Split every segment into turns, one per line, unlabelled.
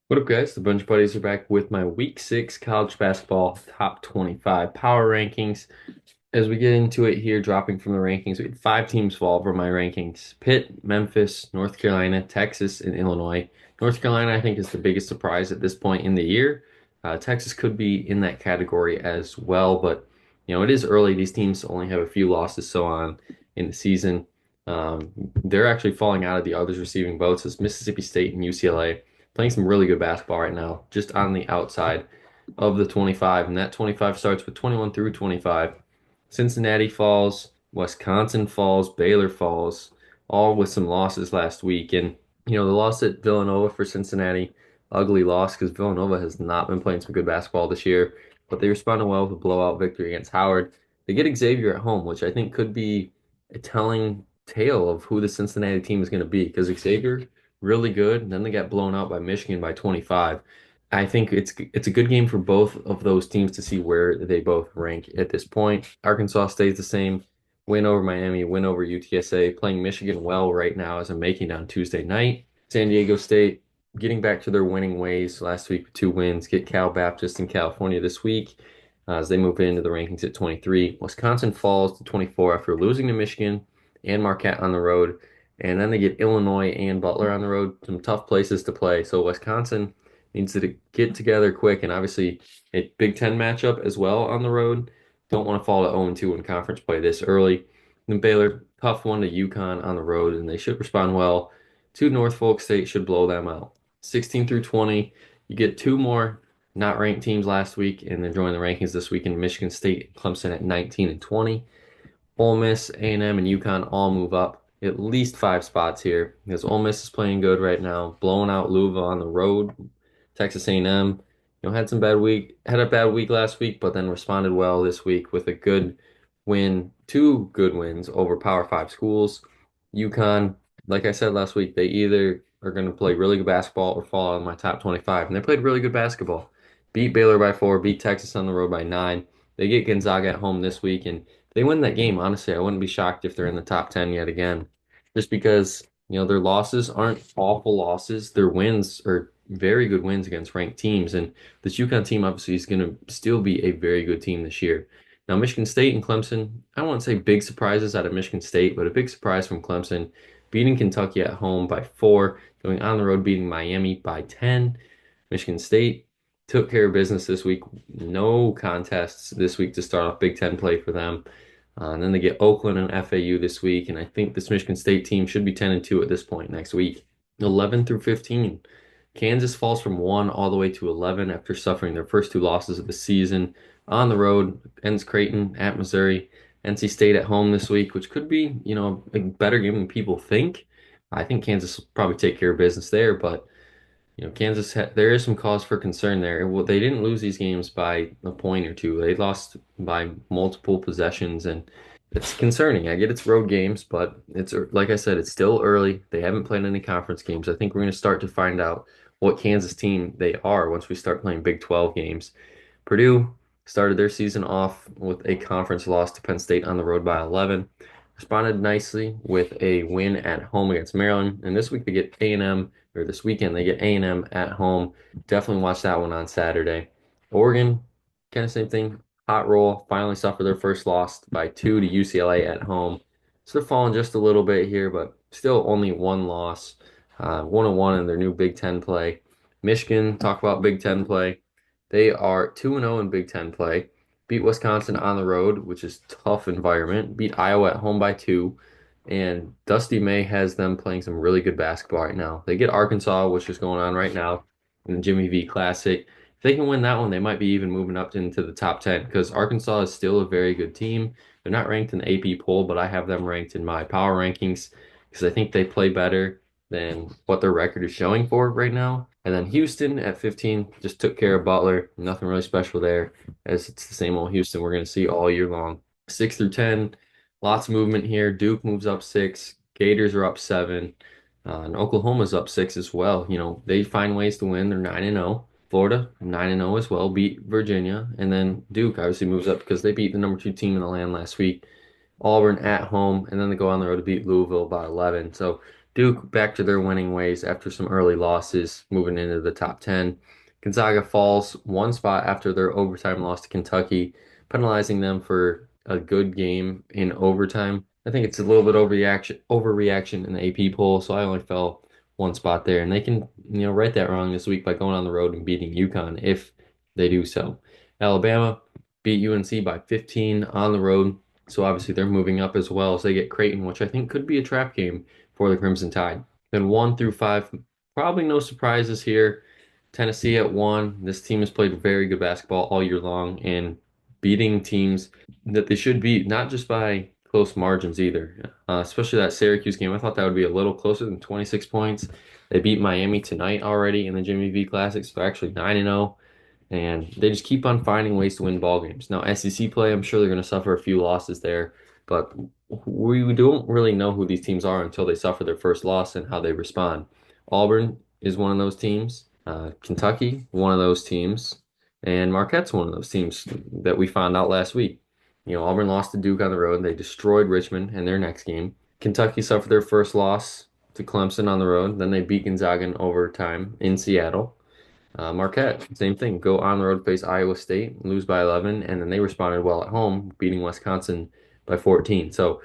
What up, guys? The Bunch of Buddies are back with my Week 6 college basketball top 25 power rankings. As we get into it here, dropping from the rankings, we had five teams fall from my rankings: Pitt, Memphis, North Carolina, Texas, and Illinois. North Carolina, I think, is the biggest surprise at this point in the year. Texas could be in that category as well, but it is early. These teams only have a few losses so on in the season. They're actually falling out of the others receiving votes as Mississippi State and UCLA playing some really good basketball right now, just on the outside of the 25. And that 25 starts with 21 through 25. Cincinnati falls, Wisconsin falls, Baylor falls, all with some losses last week. And, the loss at Villanova for Cincinnati, ugly loss because Villanova has not been playing some good basketball this year, but they responded well with a blowout victory against Howard. They get Xavier at home, which I think could be a telling tale of who the Cincinnati team is going to be because Xavier, really good, and then they got blown out by Michigan by 25. I think it's a good game for both of those teams to see where they both rank at this point. Arkansas stays the same. Win over Miami, win over UTSA, playing Michigan well right now as I'm making on Tuesday night. San Diego State getting back to their winning ways last week with two wins. Get Cal Baptist in California this week as they move into the rankings at 23. Wisconsin falls to 24 after losing to Michigan and Marquette on the road. And then they get Illinois and Butler on the road, some tough places to play. So Wisconsin needs to get together quick, and obviously a Big Ten matchup as well on the road. Don't want to fall to 0-2 in conference play this early. Then Baylor, tough one to UConn on the road, and they should respond well. To Norfolk State should blow them out. 16 through 20, you get two more not ranked teams last week, and they're joining the rankings this week in Michigan State, Clemson at 19 and 20. Ole Miss, A&M, and UConn all move up at least five spots here because Ole Miss is playing good right now, blowing out Louisville on the road. Texas A&M, had a bad week last week, but then responded well this week with a good win, two good wins over Power Five schools. UConn, like I said last week, they either are going to play really good basketball or fall out of my top 25, and they played really good basketball. Beat Baylor by 4, beat Texas on the road by 9. They get Gonzaga at home this week, and they win that game, honestly, I wouldn't be shocked if they're in the top 10 yet again. Just because, their losses aren't awful losses. Their wins are very good wins against ranked teams. And this UConn team obviously is going to still be a very good team this year. Now, Michigan State and Clemson, I don't want to say big surprises out of Michigan State, but a big surprise from Clemson, beating Kentucky at home by 4, going on the road, beating Miami by 10. Michigan State took care of business this week. No contests this week to start off Big Ten play for them. And then they get Oakland and FAU this week, and I think this Michigan State team should be 10 and 2 at this point next week. 11 through 15. Kansas falls from 1 all the way to 11 after suffering their first two losses of the season on the road. Ends Creighton at Missouri. NC State at home this week, which could be, a better game than people think. I think Kansas will probably take care of business there, but Kansas, there is some cause for concern there. Well, they didn't lose these games by a point or two. They lost by multiple possessions, and it's concerning. I get it's road games, but it's like I said, it's still early. They haven't played any conference games. I think we're going to start to find out what Kansas team they are once we start playing Big 12 games. Purdue started their season off with a conference loss to Penn State on the road by 11. Responded nicely with a win at home against Maryland, and this week they get A&M, or this weekend they get A&M at home. Definitely watch that one on Saturday. Oregon, kind of same thing. Hot roll, finally suffered their first loss by 2 to UCLA at home. So they're falling just a little bit here, but still only one loss. 1-1 in their new Big Ten play. Michigan, talk about Big Ten play. They are 2-0 in Big Ten play. Beat Wisconsin on the road, which is tough environment. Beat Iowa at home by 2. And Dusty May has them playing some really good basketball right now. They get Arkansas, which is going on right now in the Jimmy V Classic. If they can win that one, they might be even moving up into the top 10 because Arkansas is still a very good team. They're not ranked in the AP poll, but I have them ranked in my power rankings because I think they play better than what their record is showing for right now. And then Houston at 15 just took care of Butler. Nothing really special there, as it's the same old Houston we're going to see all year long. 6 through 10, lots of movement here. Duke moves up 6. Gators are up 7. And Oklahoma's up 6 as well. They find ways to win. They're 9-0. Florida, 9-0 as well, beat Virginia. And then Duke obviously moves up because they beat the number 2 team in the land last week. Auburn at home, and then they go on the road to beat Louisville by 11. So Duke back to their winning ways after some early losses, moving into the top 10. Gonzaga falls one spot after their overtime loss to Kentucky, penalizing them for a good game in overtime. I think it's a little bit overreaction in the AP poll, so I only fell one spot there. And they can, right that wrong this week by going on the road and beating UConn if they do so. Alabama beat UNC by 15 on the road, so obviously they're moving up as well as they get Creighton, which I think could be a trap game for the Crimson Tide. Then 1 through 5, probably no surprises here. Tennessee at 1. This team has played very good basketball all year long and beating teams that they should beat, not just by close margins either. Especially that Syracuse game. I thought that would be a little closer than 26 points. They beat Miami tonight already in the Jimmy V Classic, so they're actually 9-0 and they just keep on finding ways to win ball games. Now, SEC play, I'm sure they're going to suffer a few losses there, but we don't really know who these teams are until they suffer their first loss and how they respond. Auburn is one of those teams, Kentucky, one of those teams, and Marquette's one of those teams that we found out last week. Auburn lost to Duke on the road. They destroyed Richmond in their next game. Kentucky suffered their first loss to Clemson on the road. Then they beat Gonzaga in overtime in Seattle. Marquette, same thing. Go on the road, face Iowa State, lose by 11, and then they responded well at home, beating Wisconsin by 14. So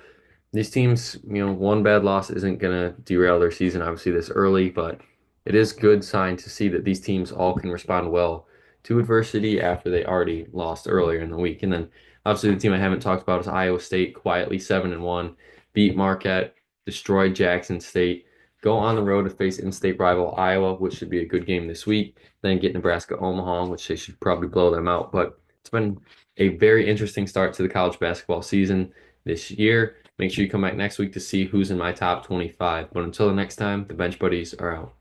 these teams, one bad loss isn't going to derail their season, obviously, this early, but it is good sign to see that these teams all can respond well to adversity after they already lost earlier in the week. And then obviously the team I haven't talked about is Iowa State, quietly 7-1, beat Marquette, destroyed Jackson State, go on the road to face in-state rival Iowa, which should be a good game this week, then get Nebraska Omaha, which they should probably blow them out. But it's been a very interesting start to the college basketball season this year. Make sure you come back next week to see who's in my top 25. But until the next time, the Bench Buddies are out.